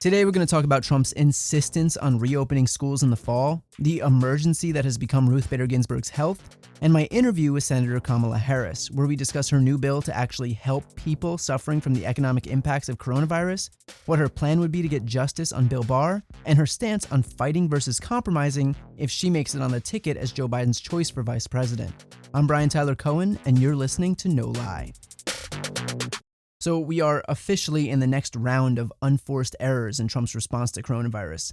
Today, we're going to talk about Trump's insistence on reopening schools in the fall, the emergency that has become Ruth Bader Ginsburg's health, and my interview with Senator Kamala Harris, where we discuss her new bill to actually help people suffering from the economic impacts of coronavirus, what her plan would be to get justice on Bill Barr, and her stance on fighting versus compromising if she makes it on the ticket as Joe Biden's choice for vice president. I'm Brian Tyler Cohen, and you're listening to No Lie. So we are officially in the next round of unforced errors in Trump's response to coronavirus.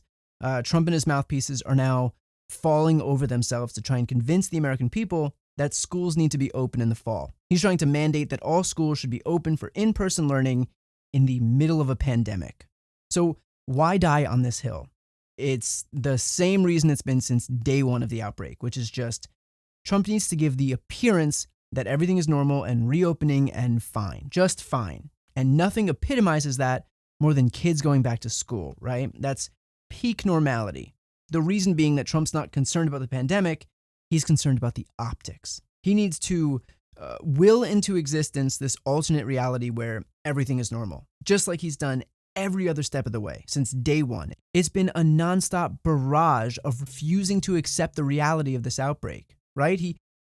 Trump and his mouthpieces are now falling over themselves to try and convince the American people that schools need to be open in the fall. He's trying to mandate that all schools should be open for in-person learning in the middle of a pandemic. So why die on this hill? It's the same reason it's been since day one of the outbreak, which is just Trump needs to give the appearance that everything is normal and reopening and fine, just fine. And nothing epitomizes that more than kids going back to school, right? That's peak normality. The reason being that Trump's not concerned about the pandemic, he's concerned about the optics. He needs to will into existence this alternate reality where everything is normal, just like he's done every other step of the way since day one. It's been a nonstop barrage of refusing to accept the reality of this outbreak, right?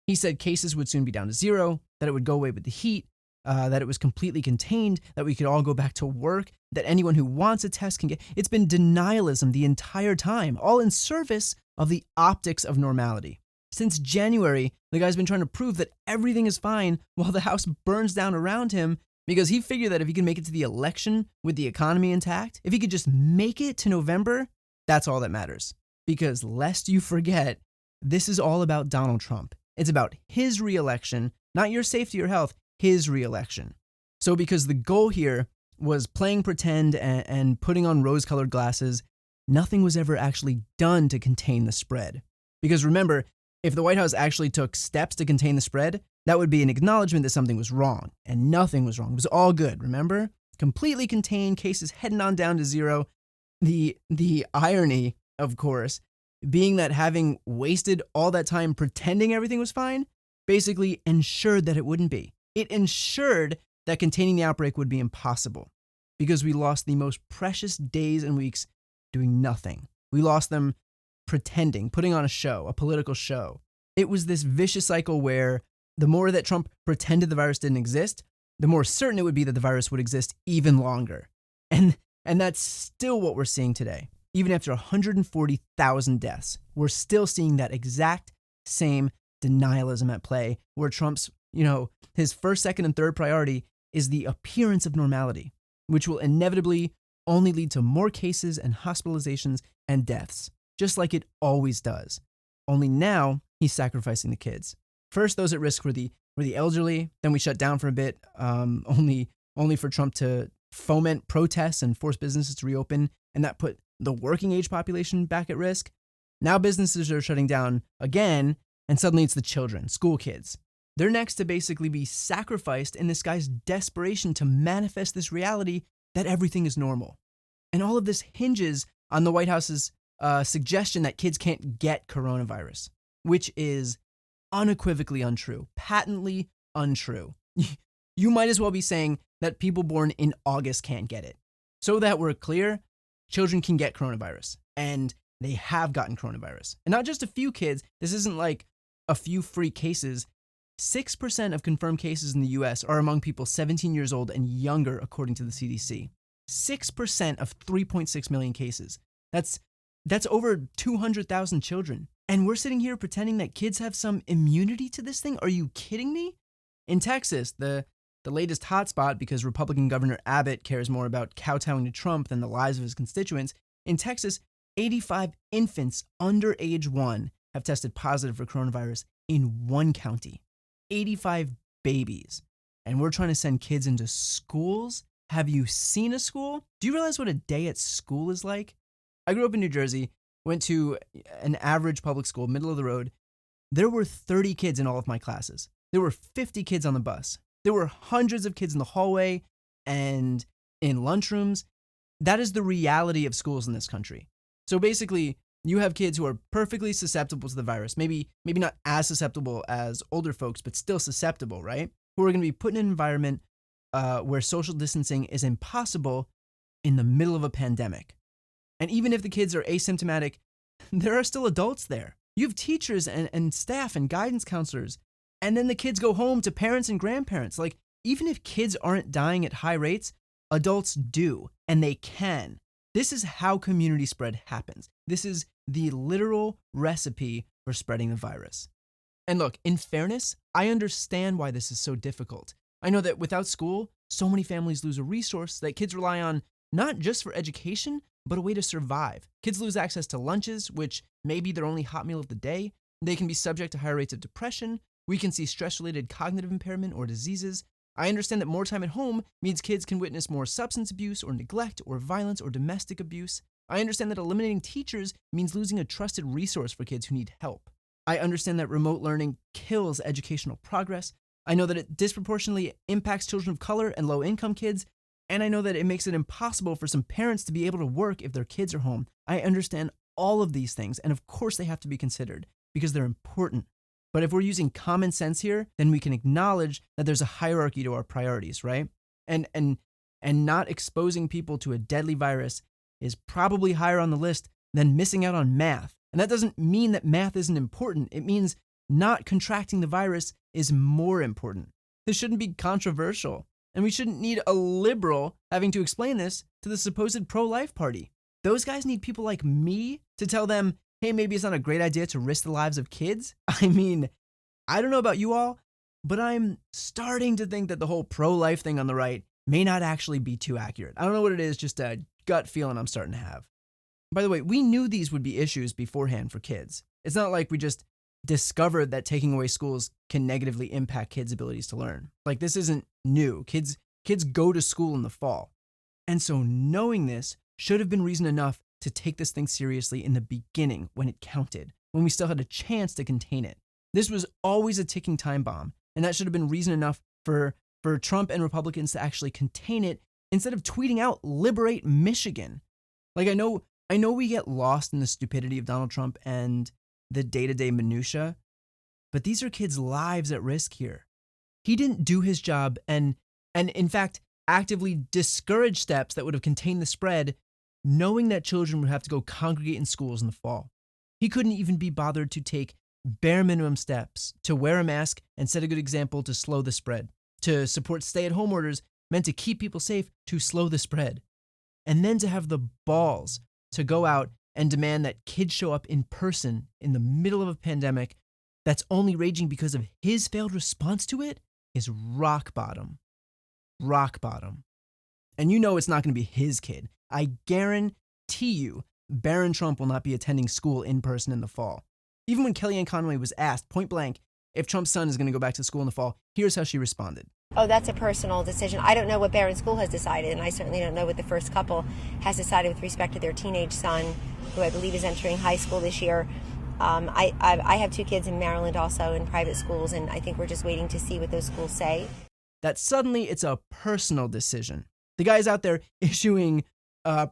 He said cases would soon be down to zero, that it would go away with the heat, that it was completely contained, that we could all go back to work, that anyone who wants a test can get. It's been denialism the entire time, all in service of the optics of normality. Since January, the guy's been trying to prove that everything is fine while the house burns down around him because he figured that if he could make it to the election with the economy intact, if he could just make it to November, that's all that matters. Because lest you forget, this is all about Donald Trump. It's about his reelection, not your safety or health, his reelection. So because the goal here was playing pretend and putting on rose-colored glasses, nothing was ever actually done to contain the spread. Because remember, if the White House actually took steps to contain the spread, that would be an acknowledgement that something was wrong, and nothing was wrong. It was all good, remember? Completely contained, cases heading on down to zero. The irony, of course, being that having wasted all that time pretending everything was fine, basically ensured that it wouldn't be. It ensured that containing the outbreak would be impossible because we lost the most precious days and weeks doing nothing. We lost them pretending, putting on a show, a political show. It was this vicious cycle where the more that Trump pretended the virus didn't exist, the more certain it would be that the virus would exist even longer. And that's still what we're seeing today. Even after 140,000 deaths, we're still seeing that exact same denialism at play where Trump's, his first, second, and third priority is the appearance of normality, which will inevitably only lead to more cases and hospitalizations and deaths, just like it always does. Only now he's sacrificing the kids. First, those at risk were the elderly. Then we shut down for a bit, only for Trump to foment protests and force businesses to reopen, and that put the working age population back at risk. Now businesses are shutting down again, and suddenly it's the children, school kids. They're next to basically be sacrificed in this guy's desperation to manifest this reality that everything is normal. And all of this hinges on the White House's suggestion that kids can't get coronavirus, which is unequivocally untrue, patently untrue. You might as well be saying that people born in August can't get it. So that we're clear, children can get coronavirus, and they have gotten coronavirus. And not just a few kids. This isn't like a few free cases. 6% of confirmed cases in the U.S. are among people 17 years old and younger, according to the CDC. 6% of 3.6 million cases. That's over 200,000 children. And we're sitting here pretending that kids have some immunity to this thing? Are you kidding me? In Texas, the latest hotspot, because Republican Governor Abbott cares more about kowtowing to Trump than the lives of his constituents, in Texas, 85 infants under age 1 have tested positive for coronavirus in one county. 85 babies. And we're trying to send kids into schools? Have you seen a school? Do you realize what a day at school is like? I grew up in New Jersey, went to an average public school, middle of the road. There were 30 kids in all of my classes. There were 50 kids on the bus. There were hundreds of kids in the hallway and in lunchrooms. That is the reality of schools in this country. So basically, you have kids who are perfectly susceptible to the virus, maybe not as susceptible as older folks, but still susceptible, right? Who are going to be put in an environment where social distancing is impossible in the middle of a pandemic. And even if the kids are asymptomatic, there are still adults there. You have teachers and staff and guidance counselors. And then the kids go home to parents and grandparents. Like, even if kids aren't dying at high rates, adults do, and they can. This is how community spread happens. This is the literal recipe for spreading the virus. And look, in fairness, I understand why this is so difficult. I know that without school, so many families lose a resource that kids rely on not just for education, but a way to survive. Kids lose access to lunches, which may be their only hot meal of the day. They can be subject to higher rates of depression. We can see stress-related cognitive impairment or diseases. I understand that more time at home means kids can witness more substance abuse or neglect or violence or domestic abuse. I understand that eliminating teachers means losing a trusted resource for kids who need help. I understand that remote learning kills educational progress. I know that it disproportionately impacts children of color and low-income kids, and I know that it makes it impossible for some parents to be able to work if their kids are home. I understand all of these things, and of course they have to be considered because they're important. But if we're using common sense here, then we can acknowledge that there's a hierarchy to our priorities, right? And not exposing people to a deadly virus is probably higher on the list than missing out on math. And that doesn't mean that math isn't important. It means not contracting the virus is more important. This shouldn't be controversial. And we shouldn't need a liberal having to explain this to the supposed pro-life party. Those guys need people like me to tell them, hey, maybe it's not a great idea to risk the lives of kids. I mean, I don't know about you all, but I'm starting to think that the whole pro-life thing on the right may not actually be too accurate. I don't know what it is, just a gut feeling I'm starting to have. By the way, we knew these would be issues beforehand for kids. It's not like we just discovered that taking away schools can negatively impact kids' abilities to learn. Like, this isn't new. Kids go to school in the fall. And so knowing this should have been reason enough to take this thing seriously in the beginning when it counted, when we still had a chance to contain it. This was always a ticking time bomb, and that should have been reason enough for Trump and Republicans to actually contain it instead of tweeting out, "Liberate Michigan." Like, I know we get lost in the stupidity of Donald Trump and the day-to-day minutia, but these are kids' lives at risk here. He didn't do his job and in fact actively discourage steps that would have contained the spread, knowing that children would have to go congregate in schools in the fall. He couldn't even be bothered to take bare minimum steps to wear a mask and set a good example to slow the spread, to support stay-at-home orders meant to keep people safe to slow the spread, and then to have the balls to go out and demand that kids show up in person in the middle of a pandemic that's only raging because of his failed response to it is rock bottom. Rock bottom. And you know it's not going to be his kid. I guarantee you Barron Trump will not be attending school in person in the fall. Even when Kellyanne Conway was asked point blank if Trump's son is going to go back to school in the fall, here's how she responded. Oh, that's a personal decision. I don't know what Barron School has decided, and I certainly don't know what the first couple has decided with respect to their teenage son, who I believe is entering high school this year. I have two kids in Maryland also in private schools, and I think we're just waiting to see what those schools say. That suddenly it's a personal decision. The guy's out there issuing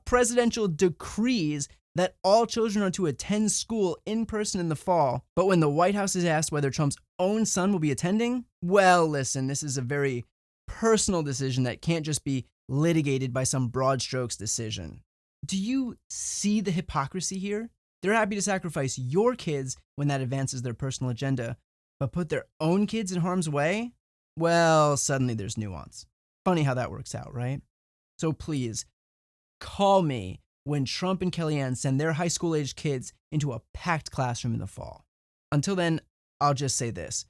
presidential decrees that all children are to attend school in person in the fall. But when the White House is asked whether Trump's own son will be attending, well, listen, this is a very personal decision that can't just be litigated by some broad strokes decision. Do you see the hypocrisy here? They're happy to sacrifice your kids when that advances their personal agenda, but put their own kids in harm's way? Well, suddenly there's nuance. Funny how that works out, right? So please, call me when Trump and Kellyanne send their high school-aged kids into a packed classroom in the fall. Until then, I'll just say this.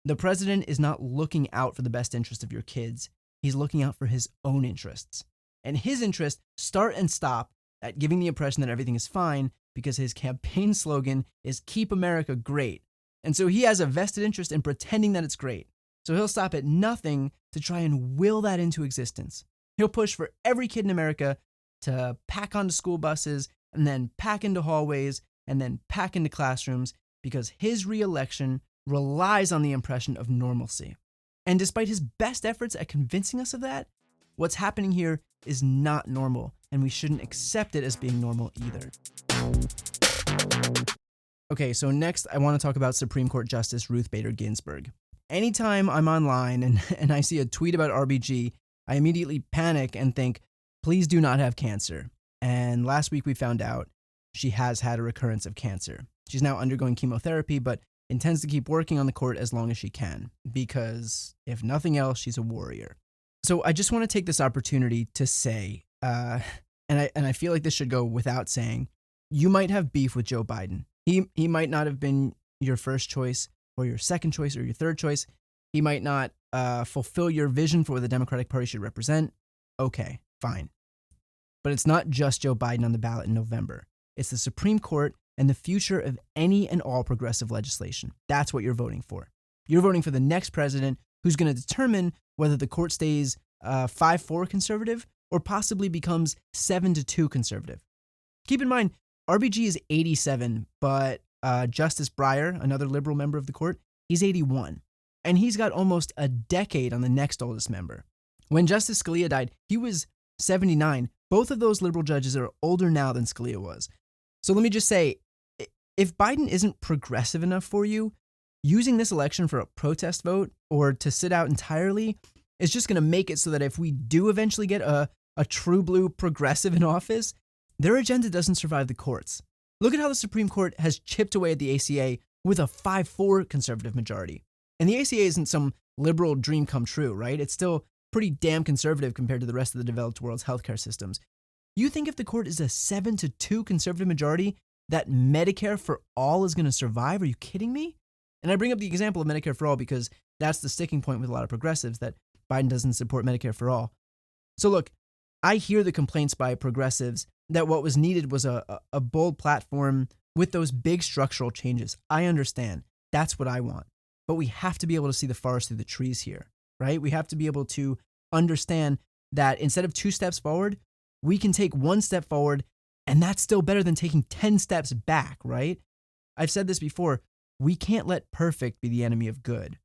The president is not looking out for the best interest of your kids. He's looking out for his own interests. And his interests start and stop at giving the impression that everything is fine because his campaign slogan is "Keep America Great." And so he has a vested interest in pretending that it's great. So he'll stop at nothing to try and will that into existence. He'll push for every kid in America to pack onto school buses and then pack into hallways and then pack into classrooms because his re-election relies on the impression of normalcy. And despite his best efforts at convincing us of that, what's happening here is not normal, and we shouldn't accept it as being normal either. Okay, so next I want to talk about Supreme Court Justice Ruth Bader Ginsburg. Anytime I'm online and I see a tweet about RBG, I immediately panic and think, please do not have cancer. And last week we found out she has had a recurrence of cancer. She's now undergoing chemotherapy, but intends to keep working on the court as long as she can, because if nothing else, she's a warrior. So I just want to take this opportunity to say, and I feel like this should go without saying, you might have beef with Joe Biden. He might not have been your first choice or your second choice or your third choice. He might not fulfill your vision for what the Democratic Party should represent. Okay, fine. But it's not just Joe Biden on the ballot in November. It's the Supreme Court and the future of any and all progressive legislation. That's what you're voting for. You're voting for the next president who's going to determine whether the court stays 5-4 conservative or possibly becomes 7-2 conservative. Keep in mind, RBG is 87, but Justice Breyer, another liberal member of the court, he's 81. And he's got almost a decade on the next oldest member. When Justice Scalia died, he was 79. Both of those liberal judges are older now than Scalia was. So let me just say, if Biden isn't progressive enough for you, using this election for a protest vote or to sit out entirely is just going to make it so that if we do eventually get a true blue progressive in office, their agenda doesn't survive the courts. Look at how the Supreme Court has chipped away at the ACA with a 5-4 conservative majority. And the ACA isn't some liberal dream come true, right? It's still pretty damn conservative compared to the rest of the developed world's healthcare systems. You think if the court is a 7-2 conservative majority, that Medicare for all is going to survive? Are you kidding me? And I bring up the example of Medicare for all because that's the sticking point with a lot of progressives, that Biden doesn't support Medicare for all. So look, I hear the complaints by progressives that what was needed was a bold platform with those big structural changes. I understand. That's what I want. But we have to be able to see the forest through the trees here, right? We have to be able to understand that instead of 2 steps forward, we can take 1 step forward, and that's still better than taking 10 steps back, right? I've said this before, we can't let perfect be the enemy of good.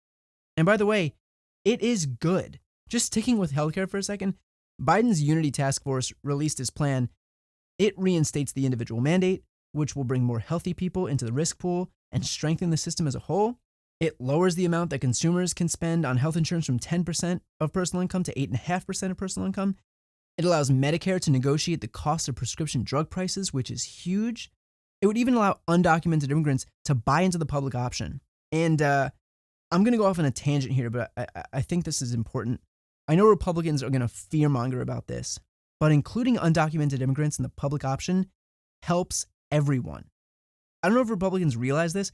And by the way, it is good. Just sticking with healthcare for a second, Biden's Unity Task Force released his plan. It reinstates the individual mandate, which will bring more healthy people into the risk pool and strengthen the system as a whole. It lowers the amount that consumers can spend on health insurance from 10% of personal income to 8.5% of personal income. It allows Medicare to negotiate the cost of prescription drug prices, which is huge. It would even allow undocumented immigrants to buy into the public option. And I'm going to go off on a tangent here, but I think this is important. I know Republicans are going to fearmonger about this, but including undocumented immigrants in the public option helps everyone. I don't know if Republicans realize this,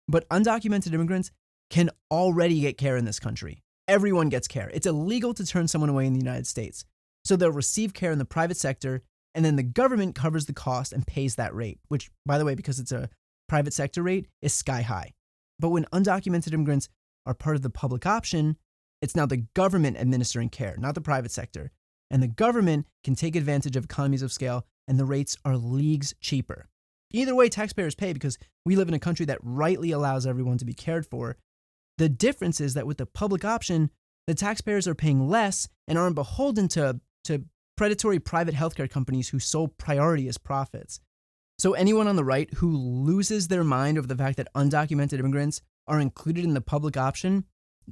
but undocumented immigrants can already get care in this country. Everyone gets care. It's illegal to turn someone away in the United States. So they'll receive care in the private sector, and then the government covers the cost and pays that rate, which, by the way, because it's a private sector rate, is sky high. But when undocumented immigrants are part of the public option, it's now the government administering care, not the private sector. And the government can take advantage of economies of scale, and the rates are leagues cheaper. Either way, taxpayers pay because we live in a country that rightly allows everyone to be cared for. The difference is that with the public option, the taxpayers are paying less and aren't beholden to predatory private healthcare companies whose sole priority is profits. So anyone on the right who loses their mind over the fact that undocumented immigrants are included in the public option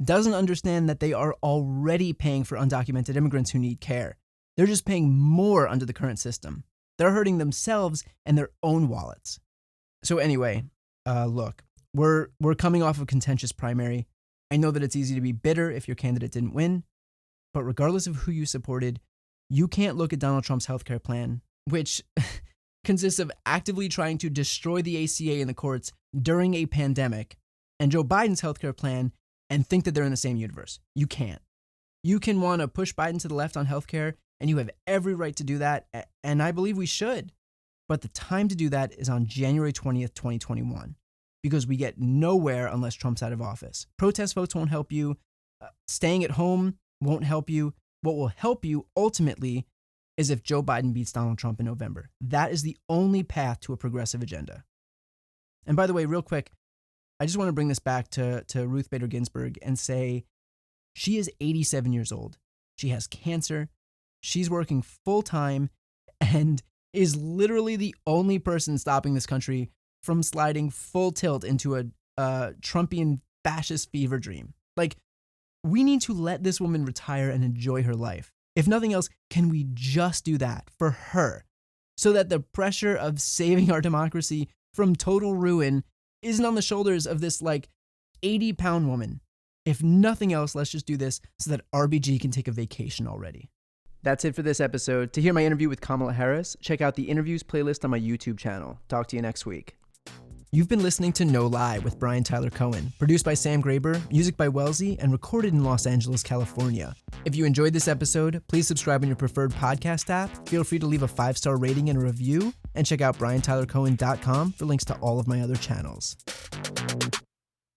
doesn't understand that they are already paying for undocumented immigrants who need care. They're just paying more under the current system. They're hurting themselves and their own wallets. So anyway, look, we're coming off of a contentious primary. I know that it's easy to be bitter if your candidate didn't win, but regardless of who you supported, you can't look at Donald Trump's healthcare plan, which consists of actively trying to destroy the ACA in the courts during a pandemic, and Joe Biden's healthcare plan and think that they're in the same universe. You can't. You can want to push Biden to the left on healthcare, and you have every right to do that, and I believe we should. But the time to do that is on January 20th, 2021, because we get nowhere unless Trump's out of office. Protest votes won't help you. Staying at home won't help you. What will help you ultimately is if Joe Biden beats Donald Trump in November. That is the only path to a progressive agenda. And by the way, real quick, I just want to bring this back to Ruth Bader Ginsburg and say she is 87 years old. She has cancer. She's working full time and is literally the only person stopping this country from sliding full tilt into a Trumpian fascist fever dream. Like, we need to let this woman retire and enjoy her life. If nothing else, can we just do that for her so that the pressure of saving our democracy from total ruin isn't on the shoulders of this 80-pound woman? If nothing else, let's just do this so that RBG can take a vacation already. That's it for this episode. To hear my interview with Kamala Harris, check out the interviews playlist on my YouTube channel. Talk to you next week. You've been listening to No Lie with Brian Tyler Cohen, produced by Sam Graber, music by Wellesley, and recorded in Los Angeles, California. If you enjoyed this episode, please subscribe on your preferred podcast app. Feel free to leave a 5-star rating and a review, and check out briantylercohen.com for links to all of my other channels.